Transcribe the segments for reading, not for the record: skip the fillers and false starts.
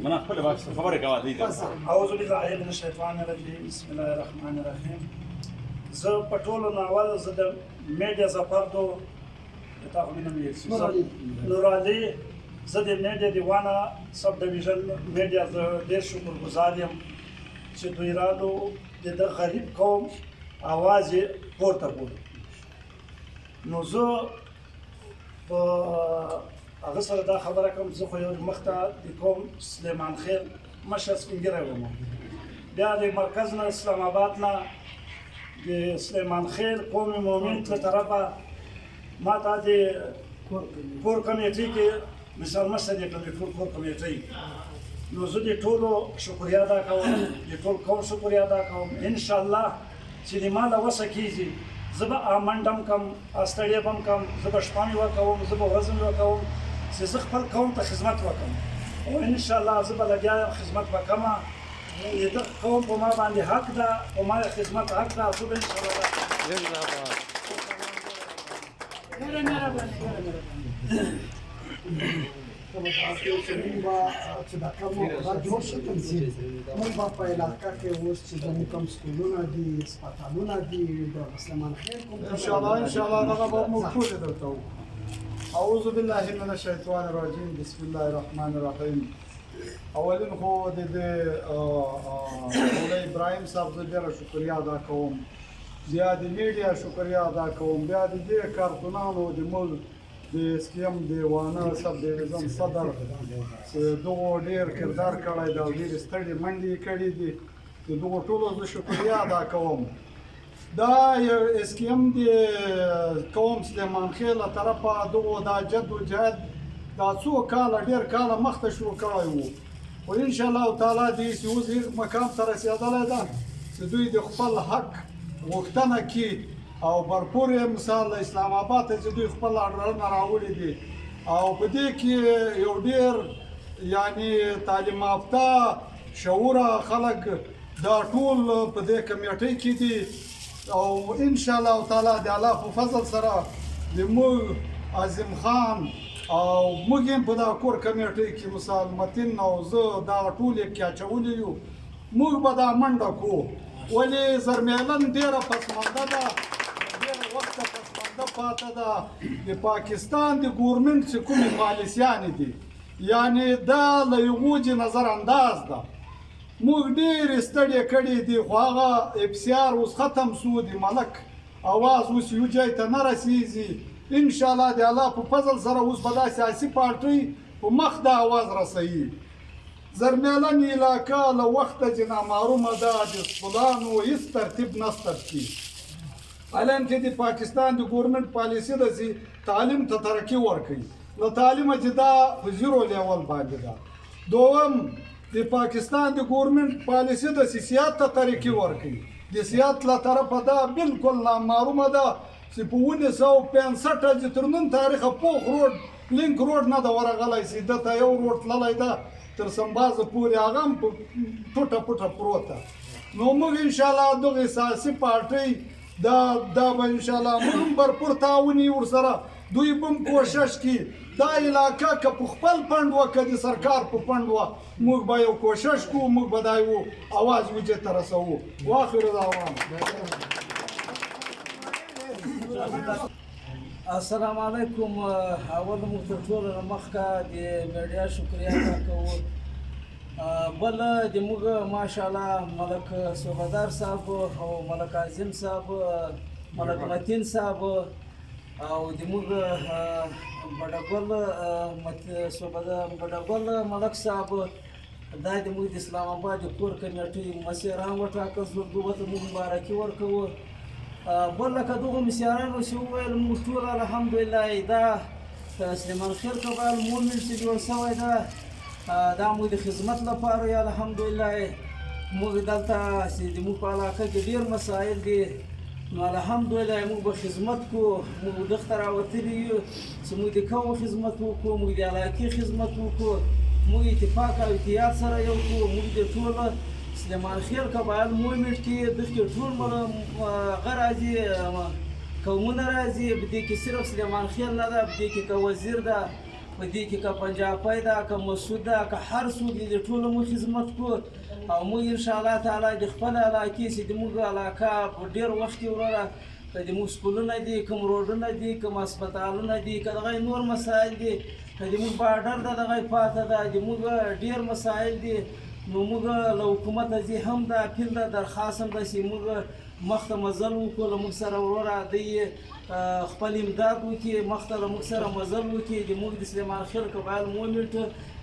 من خپل باش خبرې کوه دی اعوذ بالله من الشیطان الرجیم بسم الله الرحمن الرحیم زه په ټولو نه اول زه د میډیا زپردو تا خو مې نه نورعلي زه د میډیا دیوانه سب ډیویژن میډیا زه ډېر شکرګزار یم چې دوی راغلو د غریب قوم اواز یې پورته کړو نو زه په هغه سره دا خبره کوم زه خو یو مخته د قوم سلیمان خیل مشر سپین ږیری وم بیا د مرکز نه اسلام آباد نه د سلیمان خیل قوم مومن له طرفه ما ته د کور کمیټې کې مثال مشر د کور کمیټې نو زه د ټولو شکریا ادا کوم د ټول قوم شکریا ادا کوم انشاءالله چې د ما له وسه کېږي زه به منډه هم کم ستړیا به هم کم زه به شپه مې ورکوم زه به ورځ مې ورکوم چې زه خپل قوم ته خدمت وکړم او انشاءالله زه به لګیا یم خدمت به کومه د دغه قوم په ما باندې حق ده او ما د خدمت حق ده زه به انشاءالله چې دا کوم جوړ شي تنظیم موږ به په علاقه کې اوس چې زموږ کوم سکولونه دي هسپتالونه دي د سلیمان خیل کوم انشاءالله دغه به موږ ټول درته وکړو اعوذ بالله من الشیطان الرجیم بسم الله الرحمن الرحیم اولین خو د مولا ابراهیم صاحب زه ډېره شکریا ادا کوم بیا د میډیا شکریا ادا کوم بیا د دې کارکونانو د ملک د اسکیم دیوانه سب ډیویژن صدر چې دغو ډېر کردار کړی دی او ډېرې ستړې منډې یې کړي دي د دغو ټولو زه شکریا ادا کوم دا یو اسکیم د قوم سلیمان خیل له طرفه دغو دا جد و جهد دا څو کاله ډېر کاله مخته شروع کړی وو خو انشاءالله تعالی دې چې اوس هېڅ مقام ته رسېدلی ده چې دوی د خپل حق غوښتنه کړي او برپور مثال اسلام آباد ته چې دوی خپل اډرونه راوړي دي او په دې کې یو ډېر یعنی تعلیم یافته شعوره خلک دا ټول په دې کمیټۍ کې دي او انشاءالله تعالی د الله په فضل سره د موږ عظیم خان او موږ هم په دا کور کمیټۍ کې مثال متین او زه دا ټول یې کې اچولي یو موږ به دا منډه کوو ولې زرمیلن ډېره پسمانده ده ډېر وخته پسمانده پاته ده د پاکستان د ګورمنټ چې کومې پالیسیانې دي یعنې دا له یوه وجې نظر انداز ده موږ ډېرې ستړې کړې دي خو هغه افسیار اوس ختم سو د ملک اواز اوس یو ځای ته نه رسېږي انشاءالله د الله په فضل سره اوس به دا سیاسي پارټۍ په مخ د اواز رسوي زرمیلن علاقه له وخته چې نامعلومه ده د سپلانو هېڅ ترتیب نسته پکې حالان کې د پاکستان د ګورمنټ پالیسي ده چې تعلیم ته ترقي ورکوي له تعلیمه چې دا په زیرو لیول باندې ده دوم د پاکستان د ګورمنټ پالیسي د سیاست ته ترقي ورکوي د سیاست له طرفه دا بالکل نامعلومه ده چې په 1965 چې تر نن تاریخه پوخ روډ لینک روډ نه ده ورغلی سیده ته یو روډ تللی ده تر سمبازه پورې هغه هم ټوټه پټه پروت ده نو موږ انشاءالله دغه سیاسي پارټۍ دا به انشاءالله موږ هم برپور تعاون یې ورسره دوی به هم کوشش کړي دا علاقه که په خپل فنډ وه که د سرکار په فنډ وه موږ به یو کوشش کوو موږ به دا یو اواز وجې ته رسوو واخر دعوانا السلام علیکم اول موږ تر ټولو نه مخکې د میډیا شکریا ادا کوو بل د موږ ماشاءالله ملک صوبهدار صاحب او ملک عظیم صاحب ملک متین صاحب او د موږ بډګل ملک صاحب دا د موږ د اسلام آباد د کور کمیټۍ مسیران وټاکل شول دوی ته موږ مبارکي ورکوو بل لکه دغو مسیرانو چې وویل موږ ټول الحمدلله دا سلیمان خیل قبایل مومن چې جوړ شوی ده دا موږ د خدمت لپاره یا الحمدلله موږ دلته چې د موږ په علاقه کې ډېر مسایل دي نو الحمدلله موږ به خدمت کوو موږ دغته راوتلي یو چې موږ د قوم خدمت وکړو موږ د علاقې خدمت وکړو موږ اتفاق او اتحاد سره یو کړو موږ د ټول سلیمان خیل قبایل مومنټ کې دغه ټول هغه راځي قومونه راځي په دې کې صرف سلیمان خیل نه ده په دې کې که وزیر ده په دې کې که پنجابی ده که مسعود ده که هر څوک دي د ټولو موږ خدمت کوو او موږ انشاءالله تعالی د خپل علاقې چې د موږ علاقه په ډېر وخت کې وروره که د موږ سکولونه دي کوم روډونه دي کوم هسپتالونه دي که دغه نور مسایل دي که د موږ بارډر ده دغه پاته ده د موږ ډېر مسایل دي نو موږ له حکومته زی هم دا اپیل ده درخواست هم ده چې موږ مخته مزل وکړو له موږ سره وروره دوی خپل امداد وکړي مخته له موږ سره مزل وکړي د موږ د سلیمان خیل قبایل مومنټ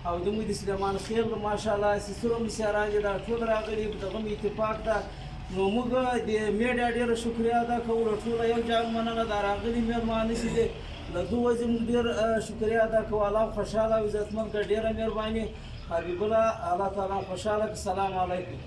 او د موږ د سلیمان خیل ماشاءالله چې څومره مشران دي دا ټول راغلي دغه اتفاق ده نو موږ د میډیا ډېره شکریه ادا کوو له ټوله یو جان مننه دا راغلي میلمانه چې دي له دوه وجې موږ ډېر شکریه ادا کوو الله خوشحاله او عزتمند کړه ډېره مهرباني حبیب الله الله تعالی خوشحاله کړه سلام علیکم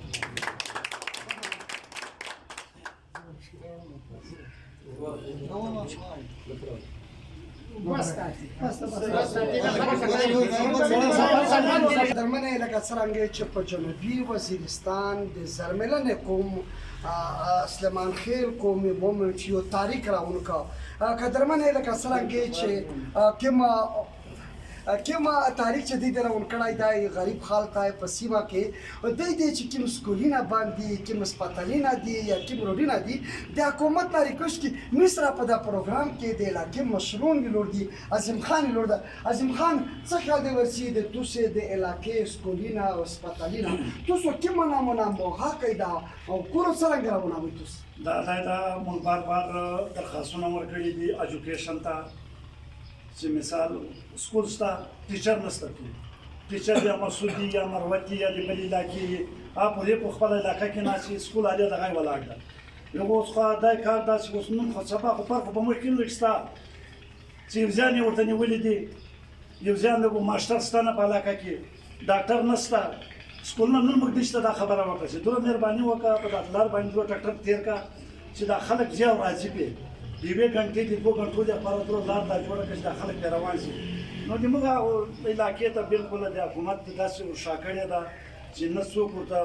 درمنه لکه څرنګه چې په جنوبي وزیرستان د زرملن قوم سلیمان خیل قوم مومنټ یو تاریخ راونکا که درمنه لکه څرنګه چې کوم تاریخ چې دوی راون کړی دی غریب خلک ته په سیمه کې دوی دی چې کوم سکولونه باندې کوم هسپتالونه دي یا کوم روډونه دي د حکومت نه ریکوست کی مصر په دا پروګرام کې د علاقې مشرون ویلور دي عظیم خان ویلور ده عظیم خان څه خیال دی ورسي د توسه د علاقې سکولونه او هسپتالونه توسو کوم نامونه موها کیدا او کور څنګه راونه توس دا مونږ بار درخواستونه ورکړي دي ایجوکیشن ته چې مثال سکول شته ټیچر نشته ټیچر یا مسعود دي یا مروت دي یا د بل علاقې پورې په خپل علاقه کې ناسي سکول علي دغه ولاړ ده یو اوس خو دا کار داسې اوس نن خو سبا خو فرق په موږ کې لږ شته چې یو ځان یې ورته نیولي دي یو ځان د ماسټر شته نه په علاقه کې ډاکټر نشته سکولونه نن موږ دې دا خبره وکړه چې دوه مهرباني وکړه په دغه باندې دوه ټاکټر تیر کا چې دا خلک ځي او راځي په یوې غنټې د 2 غنټو لپاره تر لار دا جوړه کړي دا خلک روان شي نو د موږ علاقې ته بالکل د حکومت داسې شاکړې ده چې نه څوک ورته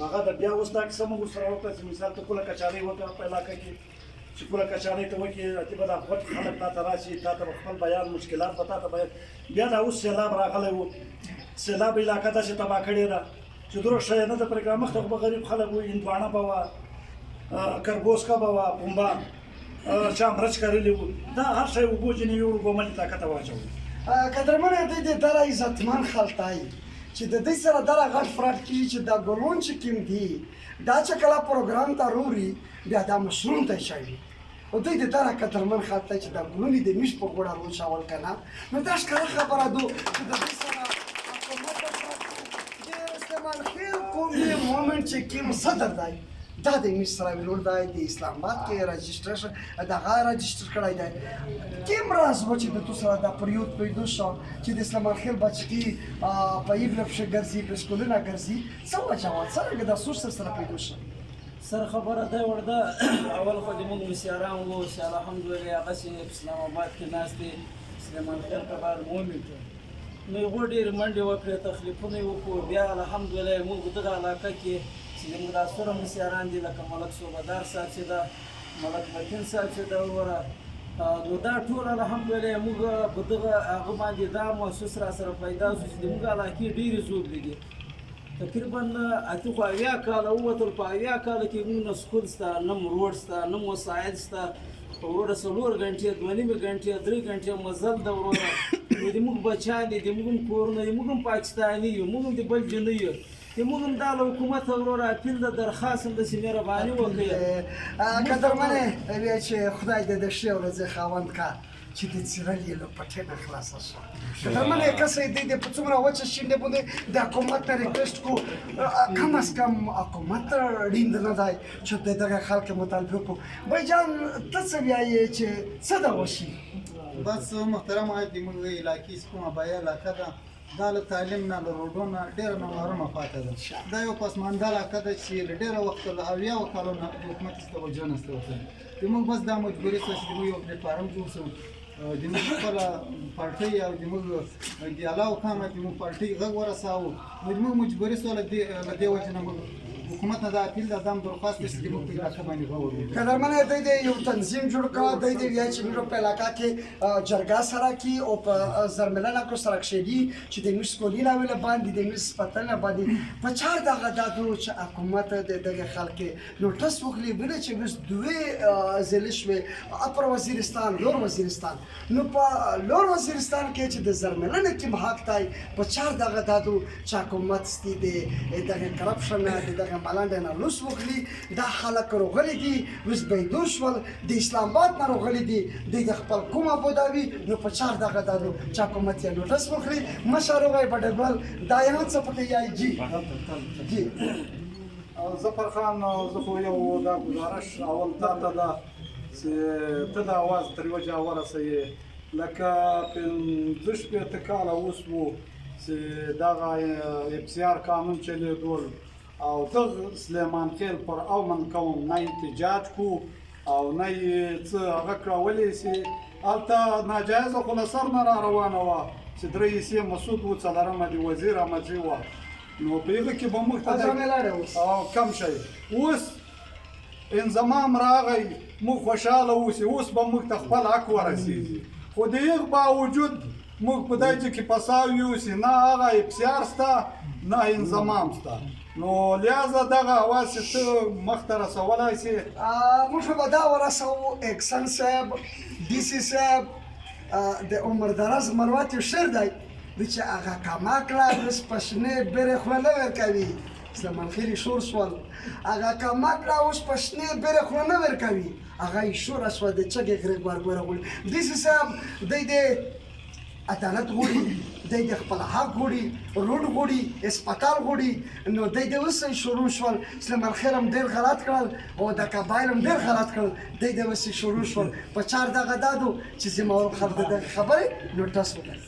هغه د بیا اوس دا کیسه موږ سره وکړه چې مثال ته کوله کچاري وکړه په علاقه کې چې کوله کچاري ته وکړي اتبه د خپل خلک تا ته راشي تا ته خپل بیان مشکلات پتا ته بیان بیا دا اوس سیلاب راغلی و سیلاب علاقه ته چې تباه کړې ده چې درو شي نه د پروګرام مخ ته غریب خلک وي هندوانه بوا کربوسکا بوا پومبا چا مرچ کړلی وو دا هر شی وګوجنې یو ګومل طاقت واچو قدرمنه د دره عزتمن خلتای چې د دې سره دره غټ فراډ کیږي چې دا ګلون چې کوم دی دا چې کله پروګرام ته روري بیا دا مشروم ته شي او دوی د دره قدرمن خلتای چې دا ګلونی د مش په ګوډه رو شاول کنه نو دا ښکاره خبره دو چې د دې سره حکومت د استعمال خیر کومي مومنت چې کوم صدر دی دا د مصر ویلور دی د اسلام آباد کې رجسټریشن دغه رجسټر کړی دی کوم راز و چې د تو سره دا پریود پیدا شو چې د اسلام خیل بچی په ایبل په ګرځي په سکولونه ګرځي څه وجه څنګه دا سوچ سره پیدا شو سر خبره دا ورده اول خو د موږ مسیاران وو چې الحمدلله هغه چې اسلام آباد کې ناس دي سلیمان خیل قبایل مومنټ نو یو ډېر منډې وکړې تخلیفونه یې وکړو بیا الحمدلله موږ دغه علاقه کې چې زموږ دا سوره مسیاران دي لکه ملک صوبدار صاحب چې ده ملک متین صاحب چې ده وروره نو دا ټول الحمدلله موږ په دغه هغه باندې دا محسوس را سره پیدا شو چې زموږ علاقې ډېرې زوړ دي تقریبا اته خو اویا کاله ووتل په اویا کاله کې موږ نه سکول شته نه روډ شته نه وسایل شته وروره 4 غنټې 2.5 غنټې 3 غنټې مزل ده وروره نو د موږ بچیان دي د موږ کورونه دي موږ پاکستاني یو موږ د بل جنوي یو د موږ دا له حکومت وروره اپیل د درخواست هم داسې مهرباني وکړي قدرمنه بیا چې خدای دې د ښې ورځې خاوند کا چې د څیرلې له پټې نه خلاصه شو قدرمنه کسې دې په څومره وچه شینډې باندې د حکومت نه ریکوست کو کم از کم حکومت ډیند نه دی چې دغه خلک مطالبه وکړو بای جان ته څه وایې چې څه ده وشي بس محترم د موږ علاقې کومه بیا علاقه ده دا له تعلیم نه له روډونو ډېره نامحرمه پاتې ده دا یو پسمانده علاقه ده چې له ډېره وخته له اویاوو کالو نه د حکومت هېڅ توجه نشته ورته د موږ بس دا مجبوري شوه چې د موږ یو پلیټفارم جوړ شو د موږ خپله پارټۍ او د موږ د علاوه کامه د موږ پارټۍ غږ ورساوه نو د موږ مجبوري شوه له دې وجې نه موږ حکومت نه دا اپیل ده دا هم درخواست دی چې زموږ په علاقه باندې غور وکړي. قدرمنه دوی د یو تنظیم جوړ کړ دوی د ویا چې موږ په علاقه کې جرګه سره کی او په زرملنه کو سره کښېدي چې د موږ سکولینه ویل باندې د موږ پتنه باندې په چار دغه دادو چې حکومت دغه خلک نوټس وکړي بل چې موږ دوی زلشوي اپر وزیرستان لور وزیرستان نو په لور وزیرستان کې چې د زرملنه کې محاق تای په چار دغه دادو چې حکومت ستې دغه کرپشن دغه ملاند نه لوس وکړي دا خلک روغلي دي وس بيدور شول د اسلام آباد نه روغلي دي د خپل کوم ابوداوی نو په چار دغه دادو چې حکومت یې نوټس وکړي مشروع بډګل دا یو څه پکې یای جی ظفر خان زه خو یو دا ګزارش اول تا ته ده چې ته د اواز تر یوه جا ورسوې لکه پنځه شپېته کاله اوس وو چې دغه ابسیار قانون چلېدول او دغه سلیمان خېل پر امن قوم نه احتجاج کو او نه یې څه هغه کړولې چې هلته ناجایزه خو له سر نه را روانه وه چې درې حصې مسعود و څلرمه د وزیر احمدزي وه نو په هغه کې به موږ ته کم شی اوس انضمام راغی موږ خوشحاله اوسې اوس به موږ ته خپل حق ورسېږي خو د هغه باوجود موږ په دې کې پساو یوسې نه هغه ابسیار شته نه انضمام شته نو لہذا دغه اواز چې ته مخته رسولی سې موږ به دا ورسوو اکسن صاحب ډي سي صاحب د عمر دراز مروت یو شعر دی چې هغه کما کړه اوس پشنې برې خوله نه ورکوي سلیمان خېل شور شول هغه کما کړه اوس پشنې برې خوله نه ورکوي هغه یې شوره شوه د چغې غرېږ ورګوره غوړي ډي سي صاحب دی د عدالت غوړي دی د خپل حق غوړي روډ غوړي اسپتال غوړي نو دی د اوس شروع شول سلیمان خېل هم ډېر غلط کړل او د قبایل هم ډېر غلط کړل دی د اوس شروع شول په چار دغه دادو چې زما خلک د خبرې نوټس وکړي